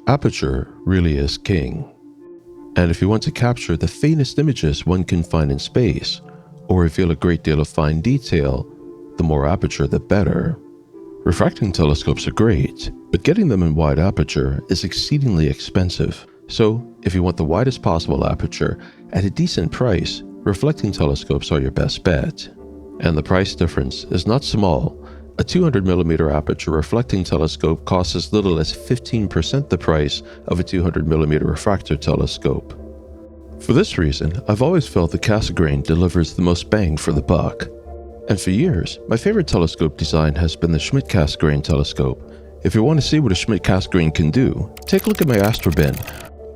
Aperture really is king. And if you want to capture the faintest images one can find in space, or reveal a great deal of fine detail, the more aperture the better. Refracting telescopes are great, but getting them in wide aperture is exceedingly expensive. So, if you want the widest possible aperture at a decent price, reflecting telescopes are your best bet. And the price difference is not small. A 200mm aperture reflecting telescope costs as little as 15% the price of a 200mm refractor telescope. For this reason, I've always felt the Cassegrain delivers the most bang for the buck. And for years, my favorite telescope design has been the Schmidt-Cassegrain telescope. If you want to see what a Schmidt-Cassegrain can do, take a look at my astrobin.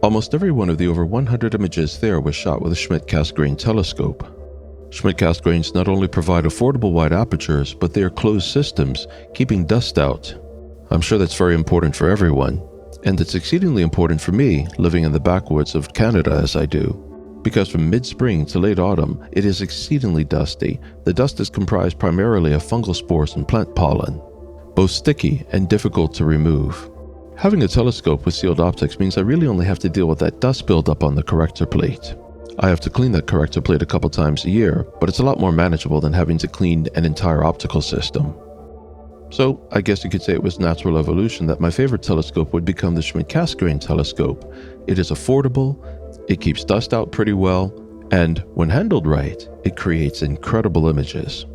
Almost every one of the over 100 images there was shot with a Schmidt-Cassegrain telescope. Schmidt-Cassegrains not only provide affordable wide apertures, but they are closed systems, keeping dust out. I'm sure that's very important for everyone, and it's exceedingly important for me, living in the backwoods of Canada as I do. Because from mid-spring to late autumn, it is exceedingly dusty. The dust is comprised primarily of fungal spores and plant pollen, both sticky and difficult to remove. Having a telescope with sealed optics means I really only have to deal with that dust buildup on the corrector plate. I have to clean that corrector plate a couple times a year, but it's a lot more manageable than having to clean an entire optical system. So, I guess you could say it was natural evolution that my favorite telescope would become the Schmidt-Cassegrain telescope. It is affordable, it keeps dust out pretty well, and when handled right, it creates incredible images.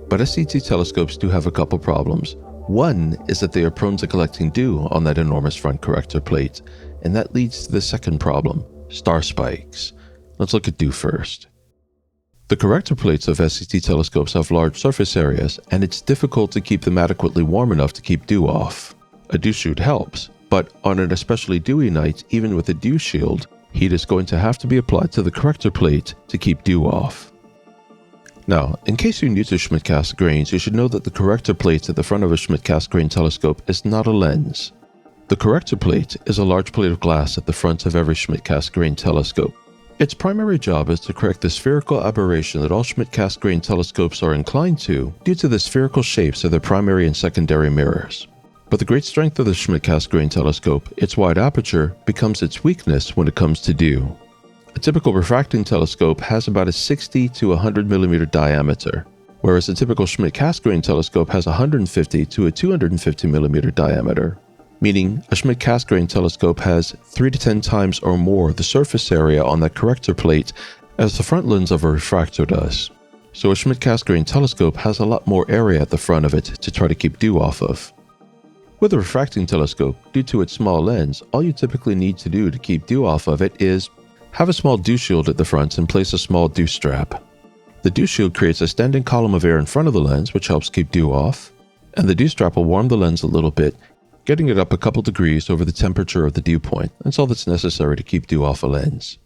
But SCT telescopes do have a couple problems. One is that they are prone to collecting dew on that enormous front corrector plate, and that leads to the second problem, star spikes. Let's look at dew first. The corrector plates of SCT telescopes have large surface areas, and it's difficult to keep them adequately warm enough to keep dew off. A dew shield helps, but on an especially dewy night, even with a dew shield, heat is going to have to be applied to the corrector plate to keep dew off. Now, in case you're new to Schmidt-Cassegrains, you should know that the corrector plate at the front of a Schmidt-Cassegrain telescope is not a lens. The corrector plate is a large plate of glass at the front of every Schmidt-Cassegrain telescope. Its primary job is to correct the spherical aberration that all Schmidt-Cassegrain telescopes are inclined to due to the spherical shapes of their primary and secondary mirrors. But the great strength of the Schmidt-Cassegrain telescope, its wide aperture, becomes its weakness when it comes to dew. A typical refracting telescope has about a 60 to 100 millimeter diameter, whereas a typical Schmidt-Cassegrain telescope has 150 to a 250 millimeter diameter, meaning a Schmidt-Cassegrain telescope has 3 to 10 times or more the surface area on that corrector plate as the front lens of a refractor does. So a Schmidt-Cassegrain telescope has a lot more area at the front of it to try to keep dew off of. With a refracting telescope, due to its small lens, all you typically need to do to keep dew off of it is have a small dew shield at the front and place a small dew strap. The dew shield creates a standing column of air in front of the lens, which helps keep dew off, and the dew strap will warm the lens a little bit, getting it up a couple degrees over the temperature of the dew point. That's all that's necessary to keep dew off a lens.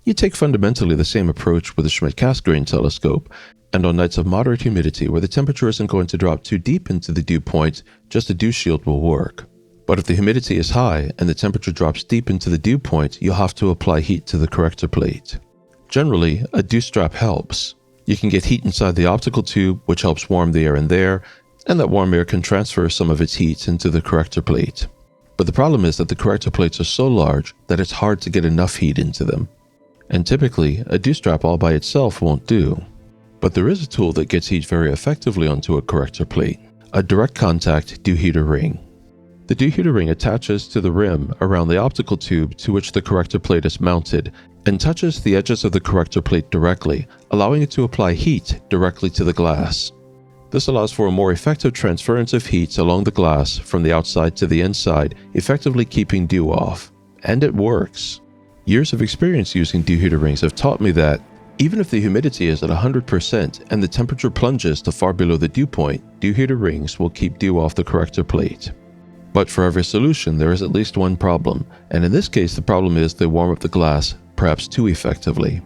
You take fundamentally the same approach with a Schmidt-Cassegrain telescope, and on nights of moderate humidity where the temperature isn't going to drop too deep into the dew point, just a dew shield will work. But if the humidity is high and the temperature drops deep into the dew point, you'll have to apply heat to the corrector plate. Generally, a dew strap helps. You can get heat inside the optical tube, which helps warm the air in there, and that warm air can transfer some of its heat into the corrector plate. But the problem is that the corrector plates are so large that it's hard to get enough heat into them. And typically, a dew strap all by itself won't do. But there is a tool that gets heat very effectively onto a corrector plate, a direct contact dew heater ring. The dew heater ring attaches to the rim around the optical tube to which the corrector plate is mounted and touches the edges of the corrector plate directly, allowing it to apply heat directly to the glass. This allows for a more effective transference of heat along the glass from the outside to the inside, effectively keeping dew off. And it works. Years of experience using dew heater rings have taught me that even if the humidity is at 100% and the temperature plunges to far below the dew point, dew heater rings will keep dew off the corrector plate. But for every solution, there is at least one problem, and in this case the problem is they warm up the glass perhaps too effectively.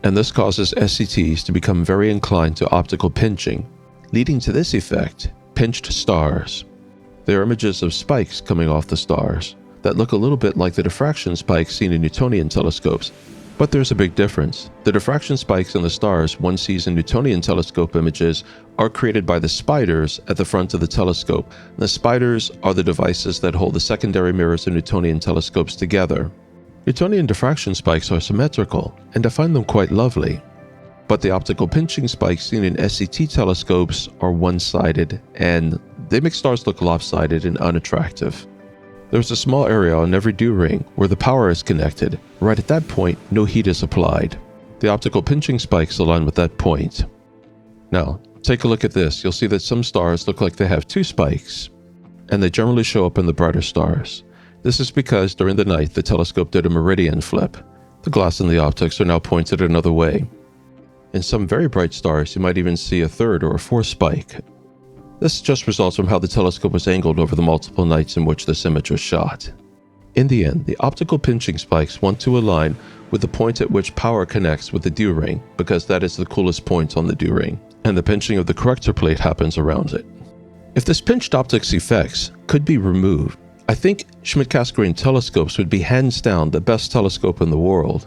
And this causes SCTs to become very inclined to optical pinching, leading to this effect, pinched stars. They are images of spikes coming off the stars that look a little bit like the diffraction spikes seen in Newtonian telescopes, But there's a big difference. The diffraction spikes in the stars one sees in Newtonian telescope images are created by the spiders at the front of the telescope. And the spiders are the devices that hold the secondary mirrors of Newtonian telescopes together. Newtonian diffraction spikes are symmetrical, and I find them quite lovely. But the optical pinching spikes seen in SCT telescopes are one-sided, and they make stars look lopsided and unattractive. There's a small area on every dew ring where the power is connected. Right at that point, no heat is applied. The optical pinching spikes align with that point. Now, take a look at this. You'll see that some stars look like they have two spikes, and they generally show up in the brighter stars. This is because during the night, the telescope did a meridian flip. The glass and the optics are now pointed another way. In some very bright stars, you might even see a third or a fourth spike. This just results from how the telescope was angled over the multiple nights in which this image was shot. In the end, the optical pinching spikes want to align with the point at which power connects with the dew ring, because that is the coolest point on the dew ring, and the pinching of the corrector plate happens around it. If this pinched optics effects could be removed, I think Schmidt-Cassegrain telescopes would be hands down the best telescope in the world.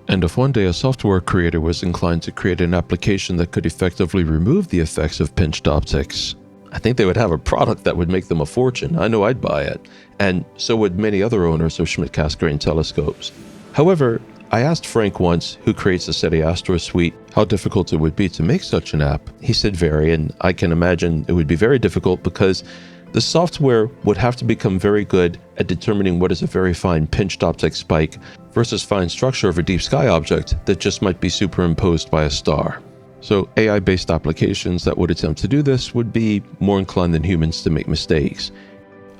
And if one day a software creator was inclined to create an application that could effectively remove the effects of pinched optics, I think they would have a product that would make them a fortune. I know I'd buy it, and so would many other owners of Schmidt-Cassegrain telescopes. However, I asked Frank once, who creates the SETI Astro Suite, how difficult it would be to make such an app. He said very, and I can imagine it would be very difficult because the software would have to become very good at determining what is a very fine pinched optic spike versus fine structure of a deep sky object that just might be superimposed by a star. So AI-based applications that would attempt to do this would be more inclined than humans to make mistakes.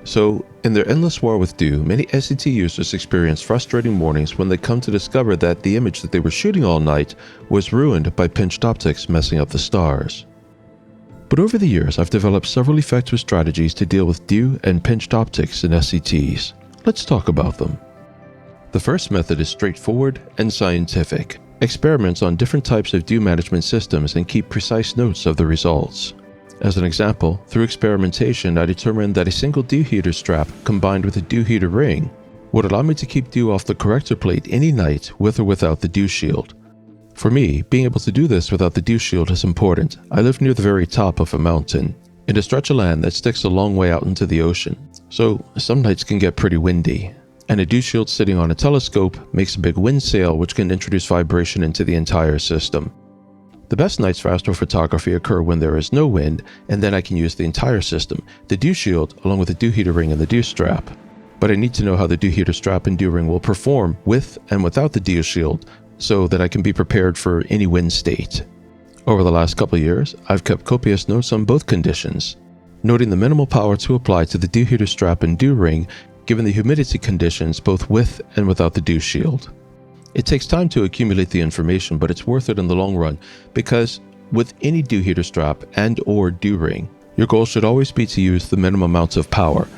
So in their endless war with dew, many SCT users experience frustrating mornings when they come to discover that the image that they were shooting all night was ruined by pinched optics messing up the stars. But over the years, I've developed several effective strategies to deal with dew and pinched optics in SCTs. Let's talk about them. The first method is straightforward and scientific. Experiments on different types of dew management systems and keep precise notes of the results. As an example, through experimentation, I determined that a single dew heater strap combined with a dew heater ring would allow me to keep dew off the corrector plate any night with or without the dew shield. For me, being able to do this without the dew shield is important. I live near the very top of a mountain, in a stretch of land that sticks a long way out into the ocean, so some nights can get pretty windy. And a dew shield sitting on a telescope makes a big wind sail which can introduce vibration into the entire system. The best nights for astrophotography occur when there is no wind, and then I can use the entire system, the dew shield along with the dew heater ring and the dew strap. But I need to know how the dew heater strap and dew ring will perform with and without the dew shield so that I can be prepared for any wind state. Over the last couple of years, I've kept copious notes on both conditions, noting the minimal power to apply to the dew heater strap and dew ring given the humidity conditions both with and without the dew shield. It takes time to accumulate the information, but it's worth it in the long run because with any dew heater strap and or dew ring, your goal should always be to use the minimum amounts of power.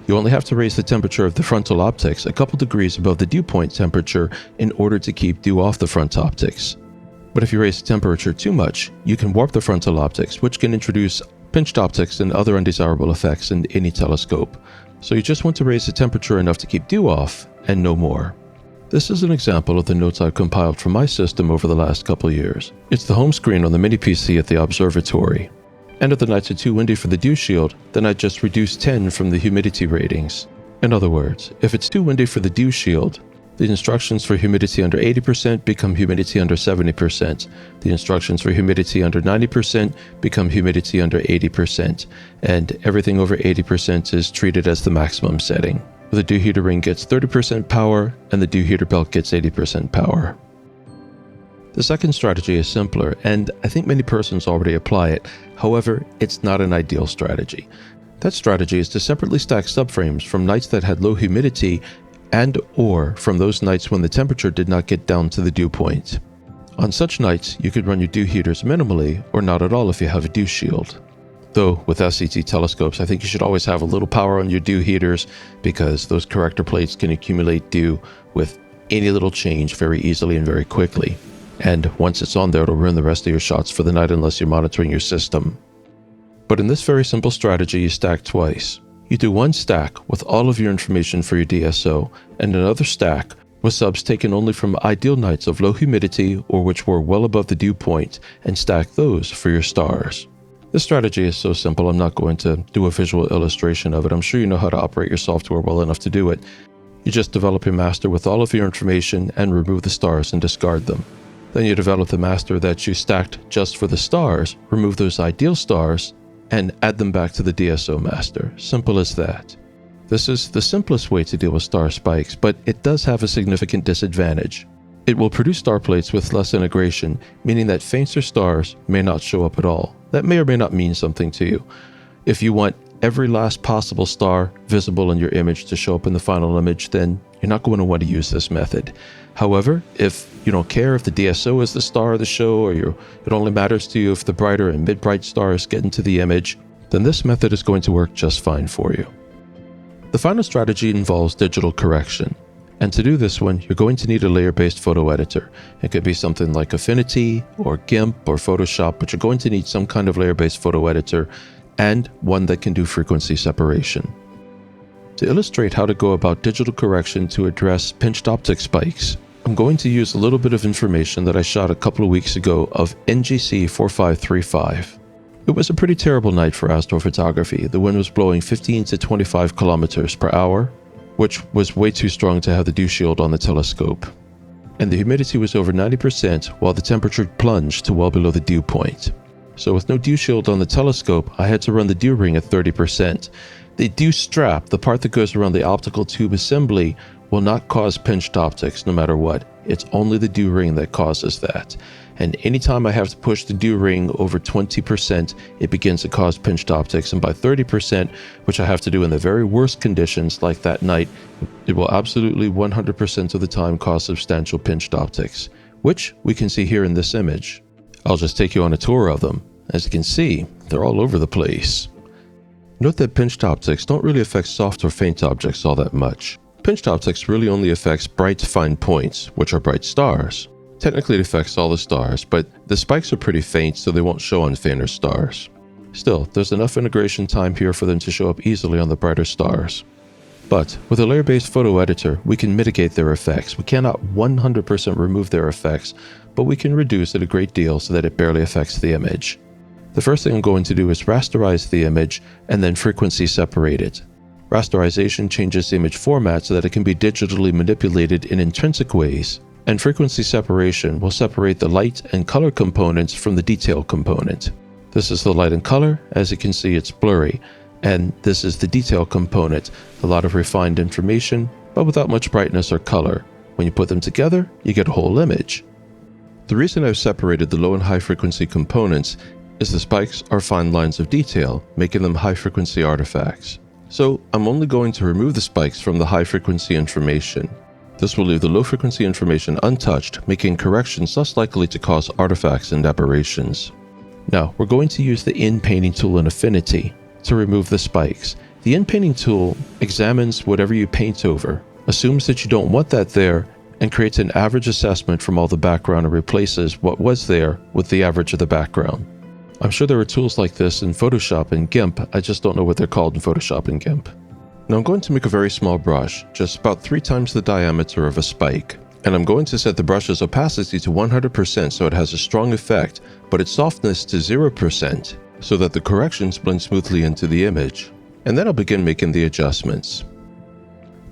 You only have to raise the temperature of the frontal optics a couple degrees above the dew point temperature in order to keep dew off the front optics. But if you raise the temperature too much, you can warp the frontal optics, which can introduce pinched optics and other undesirable effects in any telescope. So you just want to raise the temperature enough to keep dew off and no more. This is an example of the notes I've compiled from my system over the last couple years. It's the home screen on the mini PC at the observatory. And if the nights are too windy for the dew shield, then I just reduce 10 from the humidity ratings. In other words, if it's too windy for the dew shield, the instructions for humidity under 80% become humidity under 70%. The instructions for humidity under 90% become humidity under 80%. And everything over 80% is treated as the maximum setting. The dew heater ring gets 30% power and the dew heater belt gets 80% power. The second strategy is simpler, and I think many persons already apply it. However, it's not an ideal strategy. That strategy is to separately stack subframes from nights that had low humidity and or from those nights when the temperature did not get down to the dew point. On such nights, you could run your dew heaters minimally or not at all if you have a dew shield. Though with SCT telescopes, I think you should always have a little power on your dew heaters because those corrector plates can accumulate dew with any little change very easily and very quickly. And once it's on there, it'll ruin the rest of your shots for the night unless you're monitoring your system. But in this very simple strategy, you stack twice. You do one stack with all of your information for your DSO and another stack with subs taken only from ideal nights of low humidity or which were well above the dew point, and stack those for your stars. This strategy is so simple I'm not going to do a visual illustration of it. I'm sure you know how to operate your software well enough to do it. You just develop a master with all of your information and remove the stars and discard them. Then you develop the master that you stacked just for the stars, remove those ideal stars, and add them back to the DSO master. Simple as that. This is the simplest way to deal with star spikes, but it does have a significant disadvantage. It will produce star plates with less integration, meaning that fainter stars may not show up at all. That may or may not mean something to you. If you want every last possible star visible in your image to show up in the final image, then you're not going to want to use this method. However, if you don't care if the DSO is the star of the show, or it only matters to you if the brighter and mid-bright stars get into the image, then this method is going to work just fine for you. The final strategy involves digital correction. And to do this one, you're going to need a layer-based photo editor. It could be something like Affinity or GIMP or Photoshop, but you're going to need some kind of layer-based photo editor and one that can do frequency separation. To illustrate how to go about digital correction to address pinched optic spikes, I'm going to use a little bit of information that I shot a couple of weeks ago of NGC 4535. It was a pretty terrible night for astrophotography. The wind was blowing 15 to 25 kilometers per hour, which was way too strong to have the dew shield on the telescope. And the humidity was over 90% while the temperature plunged to well below the dew point. So with no dew shield on the telescope, I had to run the dew ring at 30%. The dew strap, the part that goes around the optical tube assembly, will not cause pinched optics no matter what. It's only the dew ring that causes that. And anytime I have to push the dew ring over 20%, it begins to cause pinched optics. And by 30%, which I have to do in the very worst conditions like that night, it will absolutely 100% of the time cause substantial pinched optics, which we can see here in this image. I'll just take you on a tour of them. As you can see, they're all over the place. Note that pinched optics don't really affect soft or faint objects all that much. Pinched optics really only affects bright, fine points, which are bright stars. Technically it affects all the stars, but the spikes are pretty faint, so they won't show on fainter stars. Still, there's enough integration time here for them to show up easily on the brighter stars. But with a layer-based photo editor, we can mitigate their effects. We cannot 100% remove their effects, but we can reduce it a great deal so that it barely affects the image. The first thing I'm going to do is rasterize the image and then frequency separate it. Rasterization changes the image format so that it can be digitally manipulated in intrinsic ways, and frequency separation will separate the light and color components from the detail component. This is the light and color. As you can see, it's blurry, and this is the detail component, a lot of refined information, but without much brightness or color. When you put them together, you get a whole image. The reason I've separated the low and high frequency components is the spikes are fine lines of detail, making them high frequency artifacts. So I'm only going to remove the spikes from the high frequency information. This will leave the low frequency information untouched, making corrections less likely to cause artifacts and aberrations. Now, we're going to use the in-painting tool in Affinity to remove the spikes. The in-painting tool examines whatever you paint over, assumes that you don't want that there, and creates an average assessment from all the background and replaces what was there with the average of the background. I'm sure there are tools like this in Photoshop and GIMP, I just don't know what they're called in Photoshop and GIMP. Now I'm going to make a very small brush, just about 3 times the diameter of a spike. And I'm going to set the brush's opacity to 100% so it has a strong effect, but its softness to 0% so that the corrections blend smoothly into the image. And then I'll begin making the adjustments.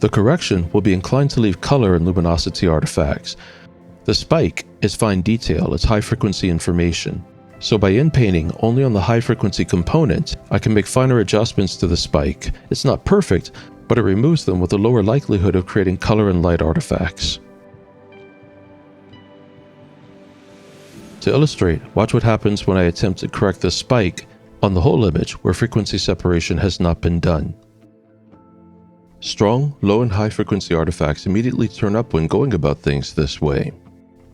The correction will be inclined to leave color and luminosity artifacts. The spike is fine detail, it's high frequency information. So by in-painting only on the high-frequency component, I can make finer adjustments to the spike. It's not perfect, but it removes them with a lower likelihood of creating color and light artifacts. To illustrate, watch what happens when I attempt to correct the spike on the whole image where frequency separation has not been done. Strong, low and high frequency artifacts immediately turn up when going about things this way.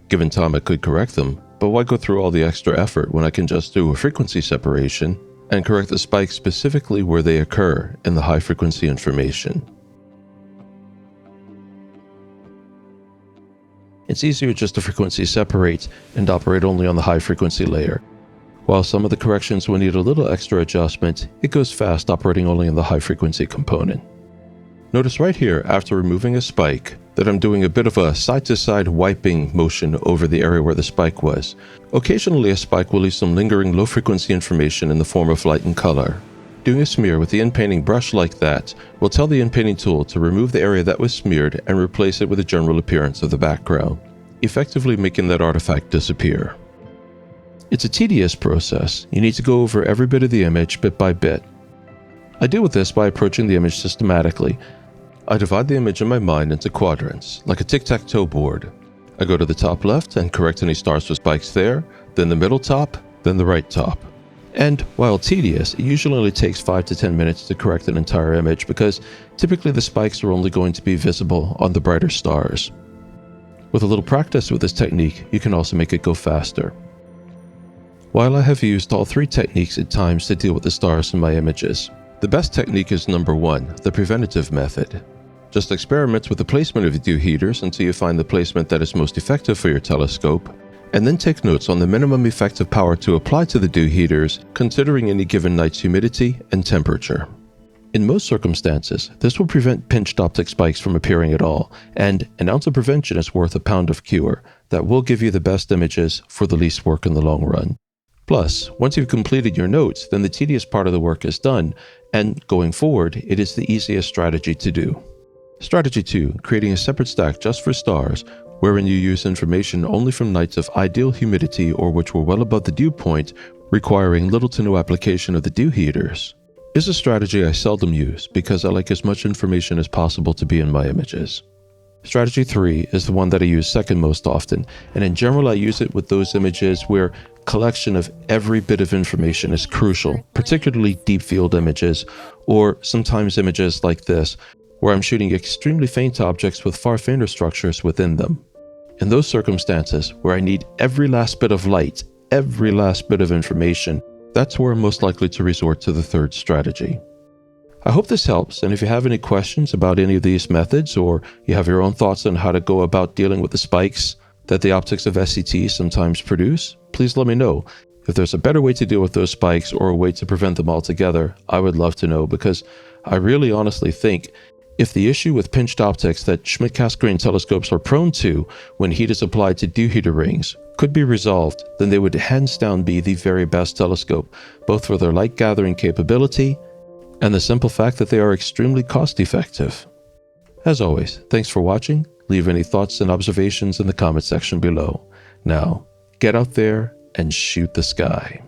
Given time, I could correct them, but why go through all the extra effort when I can just do a frequency separation and correct the spikes specifically where they occur in the high frequency information? It's easier just to frequency separate and operate only on the high frequency layer. While some of the corrections will need a little extra adjustment, it goes fast operating only on the high frequency component. Notice right here, after removing a spike, that I'm doing a bit of a side-to-side wiping motion over the area where the spike was. Occasionally, a spike will leave some lingering low-frequency information in the form of light and color. Doing a smear with the in-painting brush like that will tell the in-painting tool to remove the area that was smeared and replace it with the general appearance of the background, effectively making that artifact disappear. It's a tedious process. You need to go over every bit of the image bit by bit. I deal with this by approaching the image systematically. I divide the image in my mind into quadrants, like a tic-tac-toe board. I go to the top left and correct any stars with spikes there, then the middle top, then the right top. And while tedious, it usually only takes 5 to 10 minutes to correct an entire image because typically the spikes are only going to be visible on the brighter stars. With a little practice with this technique, you can also make it go faster. While I have used all three techniques at times to deal with the stars in my images, the best technique is number 1, the preventative method. Just experiment with the placement of the dew heaters until you find the placement that is most effective for your telescope, and then take notes on the minimum effective power to apply to the dew heaters, considering any given night's humidity and temperature. In most circumstances, this will prevent pinched optic spikes from appearing at all, and an ounce of prevention is worth a pound of cure that will give you the best images for the least work in the long run. Plus, once you've completed your notes, then the tedious part of the work is done, and going forward, it is the easiest strategy to do. Strategy 2, creating a separate stack just for stars, wherein you use information only from nights of ideal humidity or which were well above the dew point, requiring little to no application of the dew heaters, is a strategy I seldom use because I like as much information as possible to be in my images. Strategy 3 is the one that I use second most often, and in general I use it with those images where collection of every bit of information is crucial, particularly deep field images, or sometimes images like this, where I'm shooting extremely faint objects with far fainter structures within them. In those circumstances, where I need every last bit of light, every last bit of information, that's where I'm most likely to resort to the third strategy. I hope this helps, and if you have any questions about any of these methods, or you have your own thoughts on how to go about dealing with the spikes that the optics of SCTs sometimes produce, please let me know. If there's a better way to deal with those spikes or a way to prevent them altogether, I would love to know, because I really honestly think if the issue with pinched optics that Schmidt-Cassegrain telescopes are prone to when heat is applied to dew heater rings could be resolved, then they would hands down be the very best telescope, both for their light gathering capability and the simple fact that they are extremely cost effective. As always, thanks for watching. Leave any thoughts and observations in the comment section below. Now, get out there and shoot the sky.